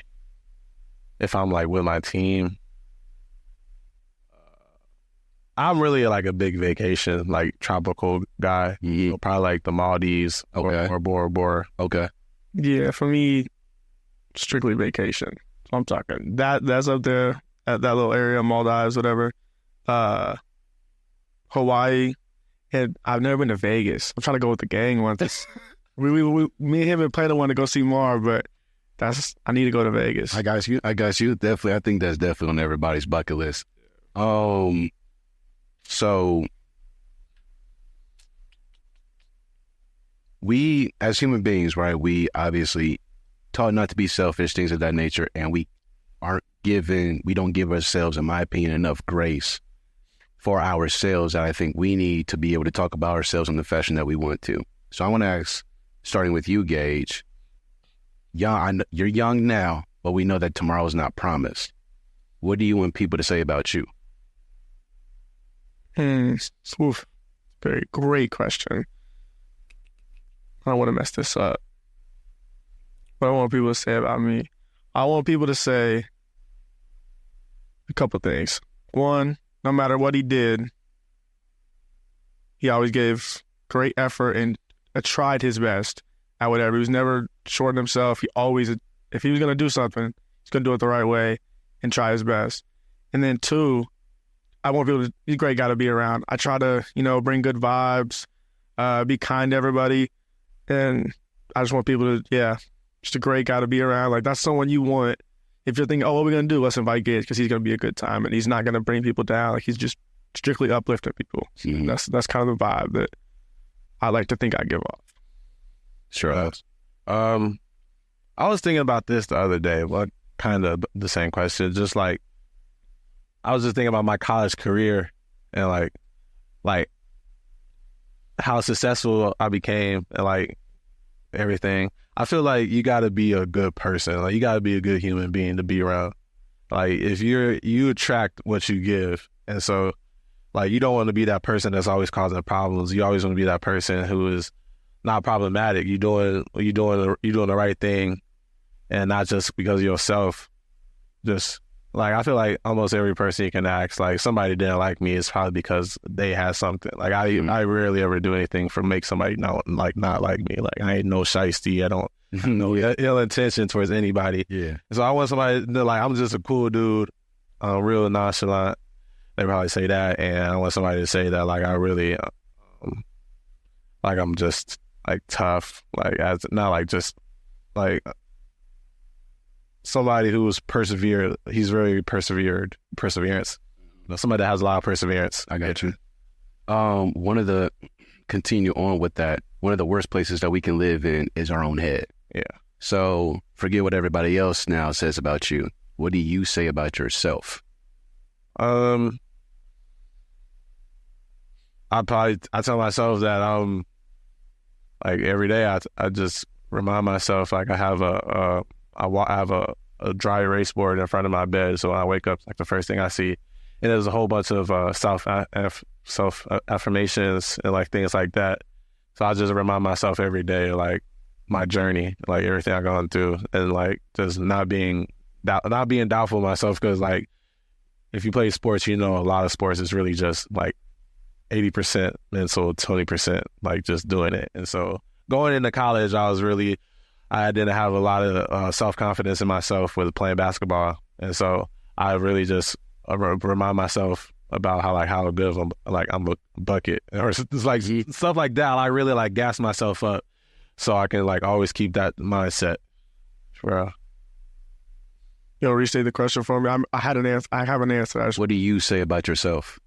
if I'm like with my team, I'm really like a big vacation, like tropical guy. Mm-hmm. So probably like the Maldives or Bora Bora. Okay. Yeah, for me, strictly vacation. So I'm talking that's up there at that little area, Maldives, whatever. Hawaii, and I've never been to Vegas. I'm trying to go with the gang once. Me and him and planning want to go see Mar, but I need to go to Vegas. I got you. Definitely. I think that's definitely on everybody's bucket list. So we, as human beings, right, we obviously taught not to be selfish, things of that nature, and we don't give ourselves, in my opinion, enough grace for ourselves. And I think we need to be able to talk about ourselves in the fashion that we want to. So I want to ask, starting with you, Gage. You're young now, but we know that tomorrow is not promised. What do you want people to say about you? Very great question. I don't want to mess this up. What I want people to say about me, I want people to say a couple things. One, no matter what he did, he always gave great effort and tried his best at whatever. He was never short on himself. He always, if he was going to do something, he's going to do it the right way and try his best. And then 2, I want people to, he's a great guy to be around. I try to, bring good vibes, be kind to everybody. And I just want people to, just a great guy to be around. Like, that's someone you want. If you're thinking, what are we going to do? Let's invite Gage because he's going to be a good time and he's not going to bring people down. Like, he's just strictly uplifting people. Mm-hmm. That's kind of the vibe that I like to think I give off. Sure. I was thinking about this the other day. Well, kind of the same question. Just like, I was just thinking about my college career and like how successful I became and like everything. I feel like you got to be a good person. Like, you got to be a good human being to be around. Like, if you attract what you give. And so, like, you don't want to be that person that's always causing problems. You always want to be that person who is not problematic. You're doing the right thing, and not just because of yourself. Just like, I feel like almost every person you can ask, like, somebody didn't like me, is probably because they had something. Like, I rarely ever do anything for make somebody not like me. Like, I ain't no shiesty. I don't no ill intention towards anybody. Yeah. So I want somebody to, like, I'm just a cool dude, real nonchalant. They probably say that, and I want somebody to say that, like, I really, like, I'm just like tough, like, as not like just like somebody who was persevered. He's very perseverance. Somebody that has a lot of perseverance. I got you. Continue on with that. One of the worst places that we can live in is our own head. Yeah. So forget what everybody else now says about you. What do you say about yourself? I tell myself that like every day I just remind myself, like, I have a dry erase board in front of my bed, so when I wake up, like, the first thing I see, and there's a whole bunch of self affirmations and like things like that. So I just remind myself every day, like, my journey, like everything I've gone through, and like just not being doubtful of myself, because like if you play sports, a lot of sports is really just like 80% mental, 20% like just doing it. And so going into college, I didn't have a lot of self-confidence in myself with playing basketball. And so I really just remind myself about how good I'm a bucket, or it's like stuff like that. I really like gas myself up so I can like always keep that mindset. Bro. Restate the question for me. I have an answer. What do you say about yourself?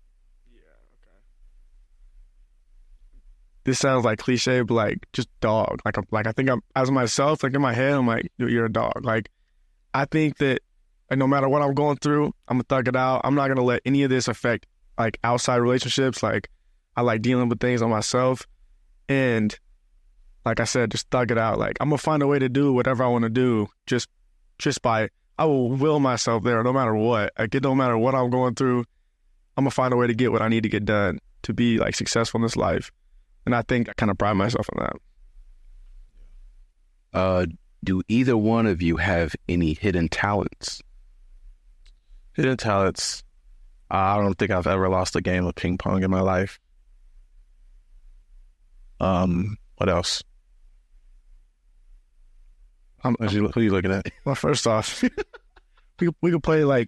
This sounds like cliche, but like just dog. Like I think I'm, as myself, like in my head, I'm like, dude, you're a dog. Like I think that like, no matter what I'm going through, I'm gonna thug it out. I'm not gonna let any of this affect like outside relationships. Like I like dealing with things on myself, and like I said, just thug it out. Like I'm gonna find a way to do whatever I want to do. Just by I will will myself there, no matter what. Like it don't matter what I'm going through. I'm gonna find a way to get what I need to get done to be like successful in this life. And I think I kind of pride myself on that. Do either one of you have any hidden talents? Hidden talents. I don't think I've ever lost a game of ping pong in my life. What else? Who are you looking at? Well, first off, we could play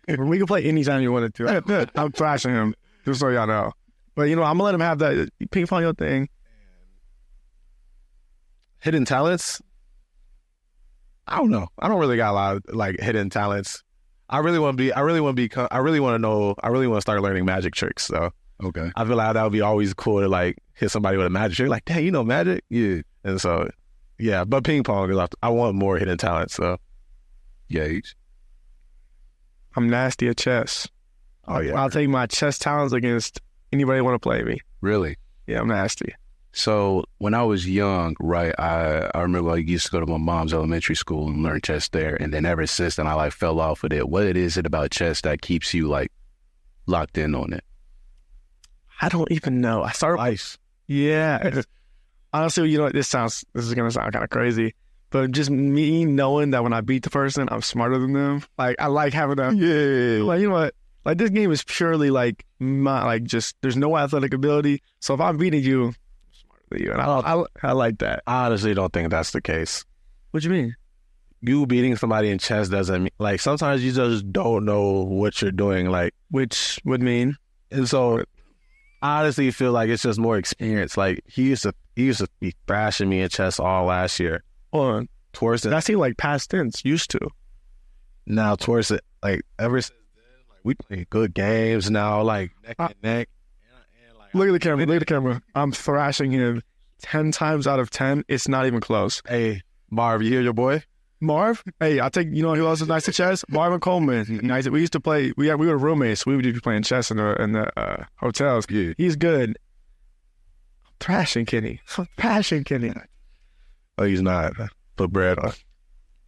anytime you wanted to. I'm thrashing him, just so y'all know. But I'm gonna let him have that ping pong your thing. Hidden talents? I don't know. I don't really got a lot of like hidden talents. I really want to start learning magic tricks. So Okay. I feel like that would be always cool to like hit somebody with a magic trick. Like, dang, you know magic? Yeah. And so, yeah. But ping pong, I want more hidden talents. So, Gage. I'm nasty at chess. oh yeah. I'll take my chess talents against anybody want to play me. Really? Yeah, I'm nasty. So when I was young, right, I remember I used to go to my mom's elementary school and learn chess there. And then ever since then, I like fell off with it. What is it about chess that keeps you like locked in on it? I don't even know. I started Ice. Yeah. Honestly, this is gonna sound kind of crazy, but just me knowing that when I beat the person, I'm smarter than them. Like I like having that. Yeah. Like you know what? Like this game is purely like just there's no athletic ability. So if I'm beating you, I'm smarter than you, and I like that. I honestly don't think that's the case. What you mean? You beating somebody in chess doesn't mean, like, sometimes you just don't know what you're doing. Like, Which would mean? and so I honestly feel like it's just more experience. Like he used to be thrashing me in chess all last year. Hold on. Towards That seemed like past tense. Used to. now towards it, like ever since then, like we play good games now, like neck and neck. And like, Look at the camera. Look at the camera. I'm thrashing him 10 times out of 10. It's not even close. hey, Marv, you hear your boy? Marv, hey, I think who else is nice at chess? Marvin Coleman. Nice. We used to play. We were roommates. We would be playing chess in the hotels. Yeah. He's good. I'm thrashing Kenny. I'm thrashing Kenny. Oh, he's not. Put bread on.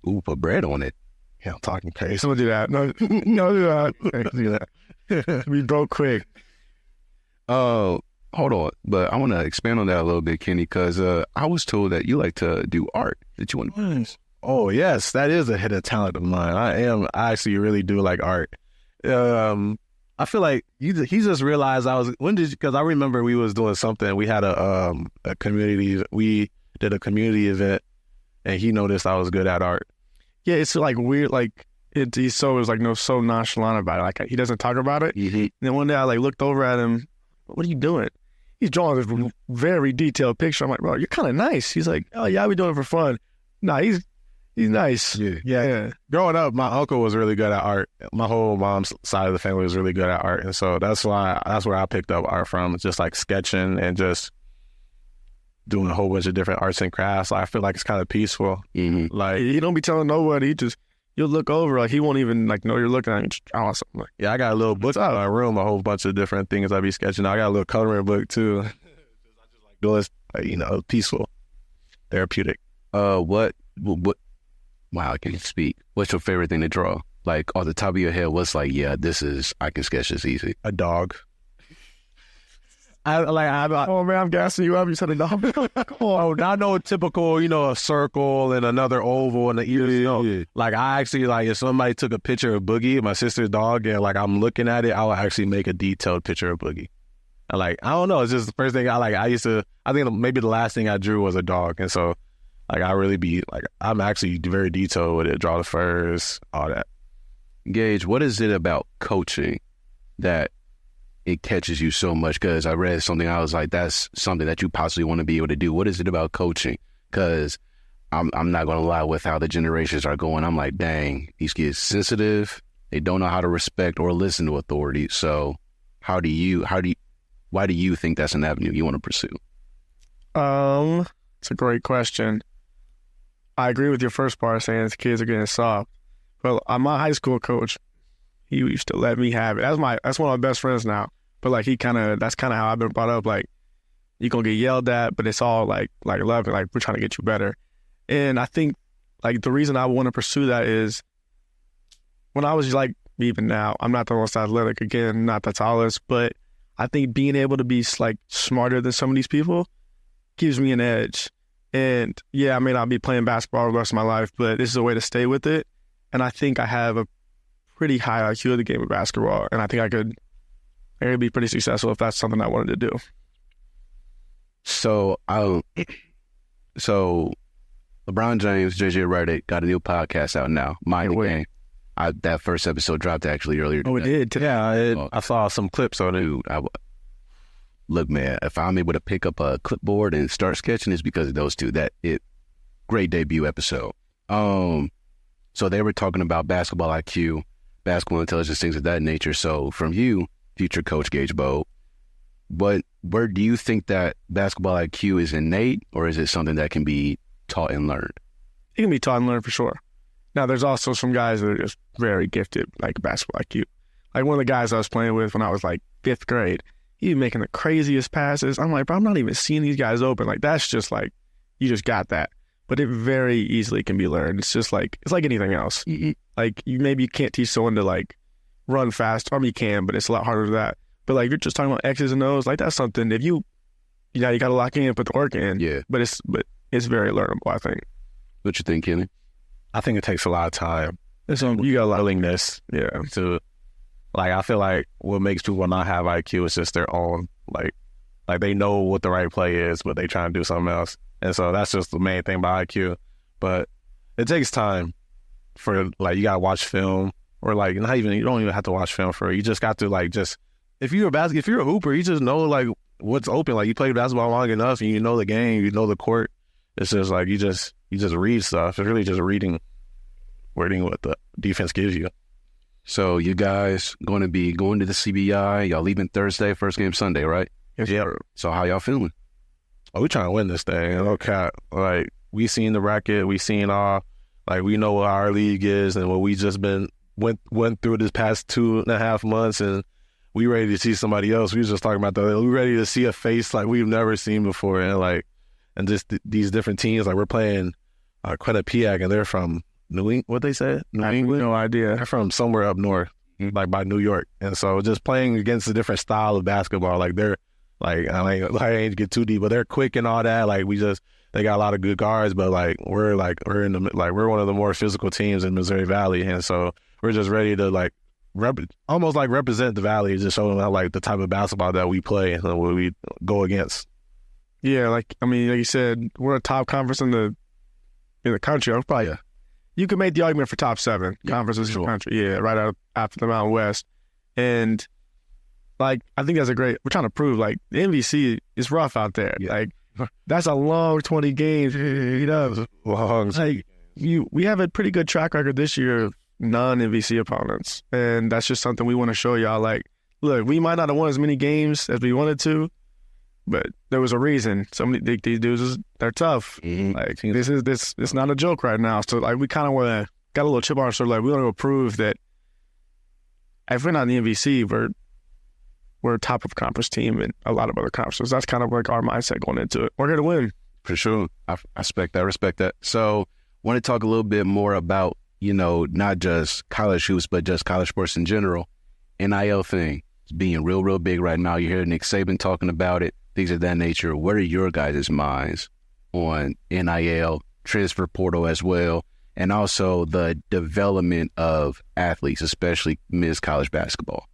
Ooh, put bread on it. Yeah, I'm talking crazy. Someone do that. No, no, do that. Hey, do that. We broke quick. Hold on. But I want to expand on that a little bit, Kenny, because I was told that you like to do art. That you want to. Oh yes, that is a hidden talent of mine. I actually really do like art. I feel like he just realized because I remember we was doing something. We had a community. We did a community event, and he noticed I was good at art. Yeah, it's like weird. Like he's so nonchalant about it. Like he doesn't talk about it. Mm-hmm. And then one day I like looked over at him. What are you doing? He's drawing this very detailed picture. I'm like, bro, you're kind of nice. He's like, oh yeah, we doing it for fun. Nah, he's nice. Yeah. Growing up, my uncle was really good at art. My whole mom's side of the family was really good at art, and so that's where I picked up art from. Just like sketching and just doing a whole bunch of different arts and crafts. I feel like it's kind of peaceful. Mm-hmm. Like, He don't be telling nobody. You'll look over, like he won't even like know you're looking at him. Just draw something. Like, yeah, I got a little book in my room, a whole bunch of different things I be sketching. I got a little coloring book too. I just like doing it, peaceful, therapeutic. What? Wow, I can't speak. What's your favorite thing to draw? Like off the top of your head, what's like? Yeah, I can sketch this easy. A dog. oh man, I'm gassing you up. You said a dog. Come on. Not no typical, a circle and another oval and the ears. Yeah. Like I actually if somebody took a picture of Boogie, my sister's dog, and like I'm looking at it, I would actually make a detailed picture of Boogie. And I don't know, it's just the first thing I think maybe the last thing I drew was a dog, and so like I really I'm actually very detailed with it, draw the furs, all that. Gage, what is it about coaching that it catches you so much? Because I read something, I was like, that's something that you possibly want to be able to do. What is it about coaching? Because I'm not going to lie, with how the generations are going, I'm like, dang, these kids sensitive. They don't know how to respect or listen to authority. So why do you think that's an avenue you want to pursue? It's a great question. I agree with your first part saying the kids are getting soft. Well, my high school coach, he used to let me have it. That's one of my best friends now. But like that's kind of how I've been brought up. Like you're gonna get yelled at, but it's all like love, like we're trying to get you better. And I think like the reason I want to pursue that is when I was like, even now, I'm not the most athletic, again, not the tallest, but I think being able to be like smarter than some of these people gives me an edge. And yeah, I may not be playing basketball the rest of my life, but this is a way to stay with it. And I think I have a pretty high IQ of the game of basketball, and I think I could be pretty successful if that's something I wanted to do. So LeBron James, JJ Redick got a new podcast out now, Mind the Game. That first episode dropped actually earlier today. Oh, it did? Yeah, I saw some clips on it. Dude, look, man, if I'm able to pick up a clipboard and start sketching, it's because of those two. Great debut episode. So they were talking about basketball IQ, basketball intelligence, things of that nature. So from you, future coach Gage Bowe, where do you think that basketball IQ is innate, or is it something that can be taught and learned? It can be taught and learned for sure. Now, there's also some guys that are just very gifted, like basketball IQ. Like one of the guys I was playing with when I was like 5th grade, he was making the craziest passes. I'm like, bro, I'm not even seeing these guys open. Like that's just like, you just got that. But it very easily can be learned. It's just like, it's like anything else. Like you can't teach someone to like run fast. I mean, you can, but it's a lot harder than that. But like, you're just talking about X's and O's. Like that's something if you got to lock in, put the work in. Yeah. But it's very learnable, I think. What you think, Kenny? I think it takes a lot of time. You got a lot of willingness. Yeah. To like, I feel like what makes people not have IQ is just their own, like they know what the right play is, but they try to do something else. And so that's just the main thing about IQ. But it takes time for like, you got to watch film, or like, you don't even have to watch film for it. You just got to like, if you're a hooper, you just know like what's open. Like you play basketball long enough and you know the game, you know the court. It's just like, you just read stuff. It's really just reading what the defense gives you. So you guys going to be going to the CBI. Y'all leaving Thursday, first game Sunday, right? Yeah. So how y'all feeling? Oh, we trying to win this thing. Okay. Like we seen the bracket, we seen we know what our league is and what we just went through this past 2.5 months, and we ready to see somebody else. We was just talking about we ready to see a face like we've never seen before, and just these different teams. Like we're playing Quinnipiac, and they're from New England. What they said? New England? No idea. They're from somewhere up north, like by New York. And so just playing against a different style of basketball, like they're like, I ain't get too deep, but they're quick and all that. Like they got a lot of good guards, but we're one of the more physical teams in Missouri Valley, and so we're just ready to almost represent the Valley, just showing like the type of basketball that we play and what we go against. Yeah, like you said, we're a top conference in the country. You could make the argument for top 7 conferences in the country. Yeah, right out after the Mountain West. And I think that's we're trying to prove the MVC is rough out there. Yeah. That's a long 20 games, long. We have a pretty good track record this year of non-MVC opponents. And that's just something we want to show y'all. Look, we might not have won as many games as we wanted to, but there was a reason. These dudes, they're tough. Mm-hmm. It's not a joke right now. So we kind of got a little chip on our shoulder. We want to prove that if we're not in the MVC, we're a top of conference team in a lot of other conferences. That's kind of our mindset going into it. We're here to win. For sure. I respect that. So want to talk a little bit more about, not just college hoops, but just college sports in general. NIL thing is being real, real big right now. You hear Nick Saban talking about it, things of that nature. What are your guys' minds on NIL, transfer portal as well, and also the development of athletes, especially men's college basketball?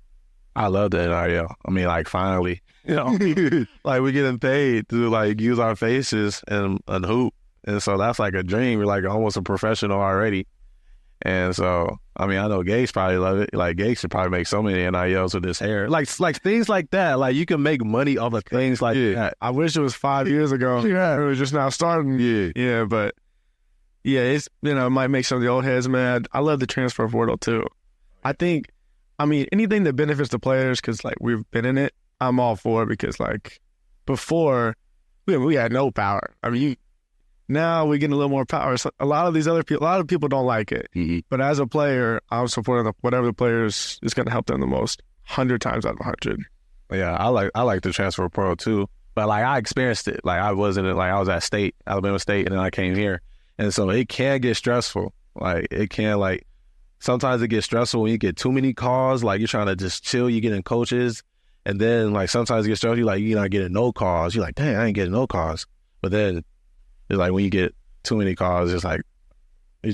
I love the NIL. I mean, finally, we're getting paid to use our faces and hoop. And so that's a dream. We're almost a professional already. And so, I know Gage probably love it. Gage should probably make so many NILs with his hair. Things like that. You can make money off of things like that. I wish it was 5 years ago. Yeah. It was just now starting. Yeah. Yeah, but it's, it might make some of the old heads mad. I love the transfer portal too. I think, anything that benefits the players, because we've been in it, I'm all for it, because before we had no power. Now we're getting a little more power. So a lot of people don't like it. Mhm. But as a player, I'm supporting whatever the players is going to help them the most, 100 times out of 100. Yeah, I like the transfer portal too. But like I experienced it. Like I was at State, Alabama State, and then I came here. And so it can get stressful. Like it can sometimes it gets stressful when you get too many calls. Like you're trying to just chill, you're getting coaches. And then like sometimes it gets stressful, you're not getting no calls. You're like, dang, I ain't getting no calls. But then it's like when you get too many calls, it's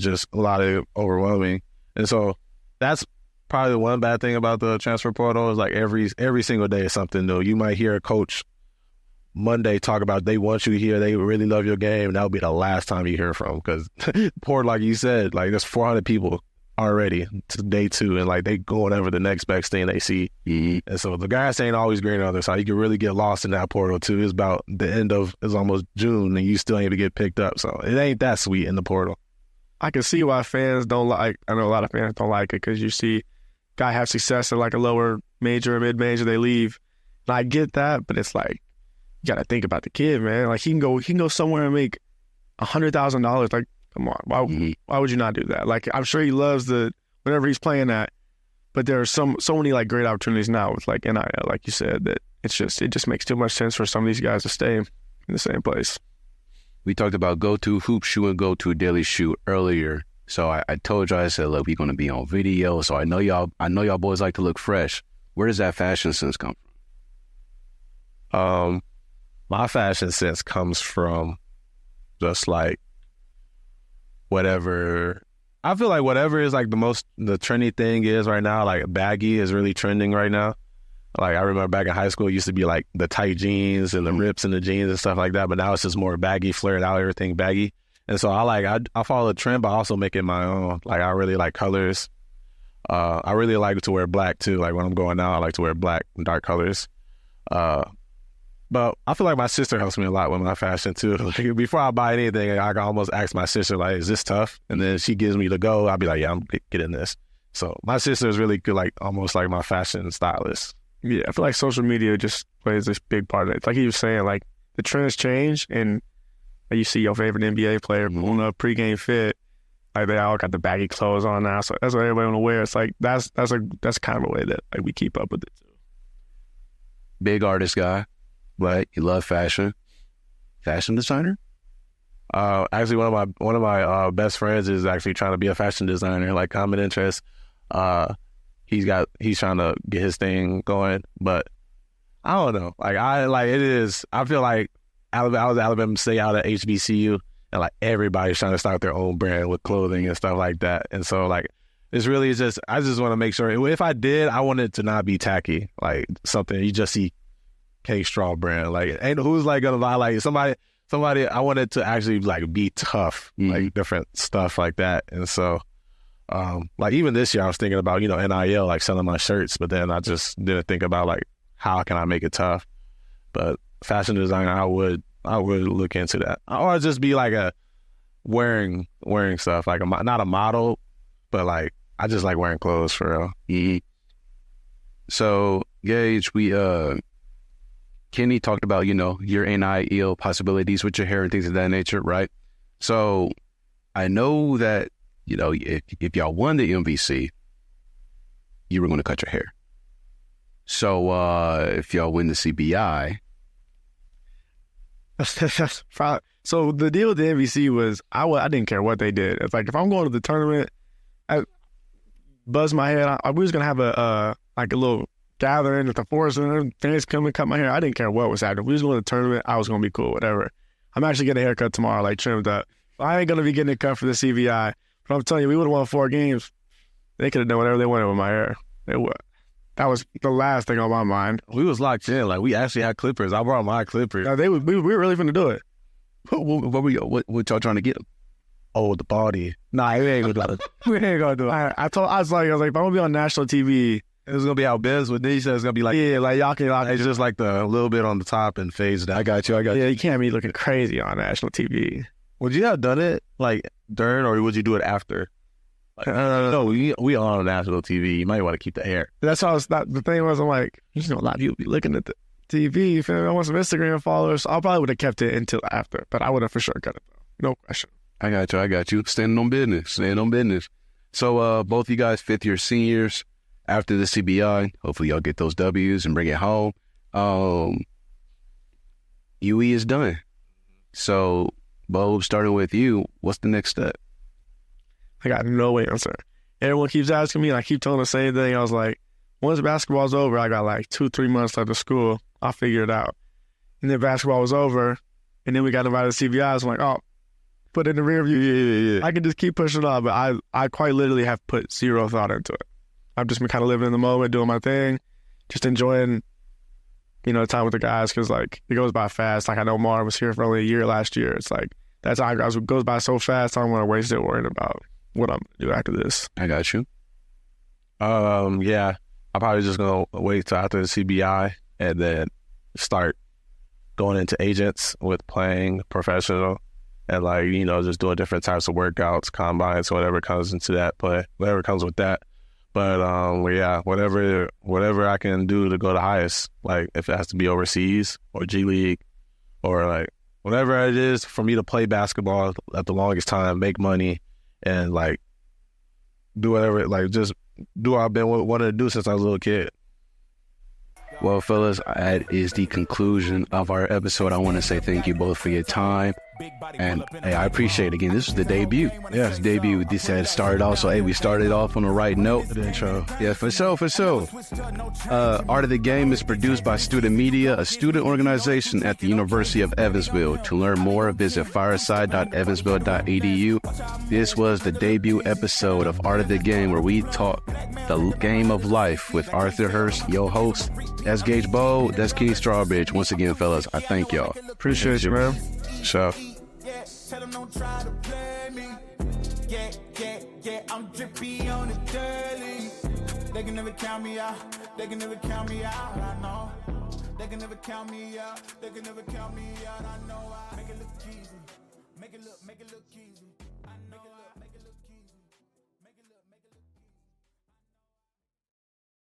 just a lot of overwhelming. And so that's probably the one bad thing about the transfer portal is like every single day is something new. You might hear a coach Monday talk about they want you here, they really love your game, and that'll be the last time you hear from them because portal, like you said, like there's 400 people already to day 2, and like they going over the next best thing they see. Mm-hmm. And so the grass ain't always green on the other side. You can really get lost in that portal too. It's about it's almost June and you still ain't to get picked up. So it ain't that sweet in the portal. I can see why fans don't like. I know a lot of fans don't like it because you see guy have success at like a lower major or mid major, they leave. And I get that, but it's like you got to think about the kid, man. Like he can go somewhere and make $100,000. Like, come on, why would you not do that? Like I'm sure he loves whenever he's playing that, but there are so many like great opportunities now with like NIL, like you said, that it just makes too much sense for some of these guys to stay in the same place. We talked about Go To Hoop Shoe and Go To Daily Shoe earlier. So I told y'all, I said, look, we're going to be on video. So I know y'all boys like to look fresh. Where does that fashion sense come from? My fashion sense comes from just like whatever. I feel like whatever is like the trendy thing is right now, like baggy is really trending right now. Like I remember back in high school, it used to be like the tight jeans and the rips in the jeans and stuff like that. But now it's just more baggy, flared out, everything baggy. And so I follow the trend, but I also make it my own. Like I really like colors. I really like to wear black too. Like when I'm going out, I like to wear black and dark colors. But I feel like my sister helps me a lot with my fashion too. Like before I buy anything, I can almost ask my sister, like, is this tough? And then she gives me the go. I'll be like, yeah, I'm getting this. So my sister is really good, like almost like my fashion stylist. Yeah, I feel like social media just plays this big part of it. Like he was saying, like the trends change and you see your favorite NBA player on a pregame fit. Like they all got the baggy clothes on now. So that's what everybody want to wear. It's like that's kind of a way that like we keep up with it too. Big artist guy. Right, you love fashion designer. Actually, one of my best friends is actually trying to be a fashion designer, like common interest. He's trying to get his thing going, but I don't know. I feel like I was at Alabama State out at HBCU, and like everybody's trying to start their own brand with clothing and stuff like that. And so like it's really just I just want to make sure if I did, I want it to not be tacky, like something you just see. K-Straw brand, like, ain't who's like gonna buy like somebody. I wanted to actually like be tough, like different stuff like that. And so, like even this year, I was thinking about NIL, like selling my shirts, but then I just didn't think about like how can I make it tough. But fashion design, I would look into that, or just be like a wearing stuff, like not a model, but like I just like wearing clothes for real. Mm-hmm. So Gage, Kenny talked about, your NIL possibilities with your hair and things of that nature, right? So I know that, if y'all won the MVC, you were going to cut your hair. So if y'all win the CBI. So the deal with the MVC was I didn't care what they did. It's like if I'm going to the tournament, I buzz my head. We was going to have a little gathering with the forest and fans come and cut my hair. I didn't care what was happening. If we was going to the tournament, I was going to be cool, whatever. I'm actually getting a haircut tomorrow, like trimmed up. I ain't going to be getting it cut for the CBI. But I'm telling you, we would have won 4 games. They could have done whatever they wanted with my hair. That was the last thing on my mind. We was locked in. Like we actually had clippers. I brought my clippers. No, we were really finna do it. What y'all trying to get them? Oh, the body. Nah, we ain't gonna do it. We ain't gonna do it. I was like, if I'm gonna be on national TV. It was gonna be our biz with these. It's gonna be like y'all can. It's just like the little bit on the top and phased out. I got you. Yeah, you can't be looking crazy on national TV. Would you have done it like during, or would you do it after? Like, no, we on national TV. You might want to keep the hair. That's how the thing was. I'm like, a lot of people be looking at the TV. I want some Instagram followers. I probably would have kept it until after, but I would have for sure cut it though. No question. I got you. Standing on business. So both you guys, fifth year seniors, after the CBI, hopefully y'all get those W's and bring it home. UE is done. So, Bo, starting with you, what's the next step? I got no answer. Everyone keeps asking me, and I keep telling the same thing. I was like, once basketball's over, I got like 2-3 months left of school. I'll figure it out. And then basketball was over, and then we got invited to CBI. So I'm like, oh, put it in the rear view. Yeah. I can just keep pushing on, but I quite literally have put zero thought into it. I've just been kind of living in the moment, doing my thing, just enjoying, time with the guys, because like it goes by fast. Like I know Mar was here for only a year last year. It's like that time goes by so fast. I don't want to waste it worrying about what I'm gonna do after this. I got you. Yeah, I'm probably just gonna wait till after the CBI and then start going into agents with playing professional and like just doing different types of workouts, combines, whatever comes into that play, whatever comes with that. But yeah, whatever I can do to go the highest, like if it has to be overseas or G League or like whatever it is for me to play basketball at the longest time, make money, and like do whatever, like just do what I've been wanting to do since I was a little kid. Well, fellas, that is the conclusion of our episode. I want to say thank you both for your time. And hey, I appreciate it. Again, this was the debut. Yeah, it's debut. This had started off. So hey, we started off on the right note. The intro. Yeah, for sure. Art of the Game is produced by Student Media, a student organization at the University of Evansville. To learn more, visit fireside.evansville.edu. This was the debut episode of Art of the Game, where we talk the game of life with Arthur Hurst, your host. That's Gage Bow. That's Kenny Strawbridge. Once again, fellas, I thank y'all. Appreciate you, man. Sure. Tell them don't try to play me. Yeah, I'm drippy on the daily. They can never count me out. I know. They can never count me out. I know. I make it look easy. Make it look easy.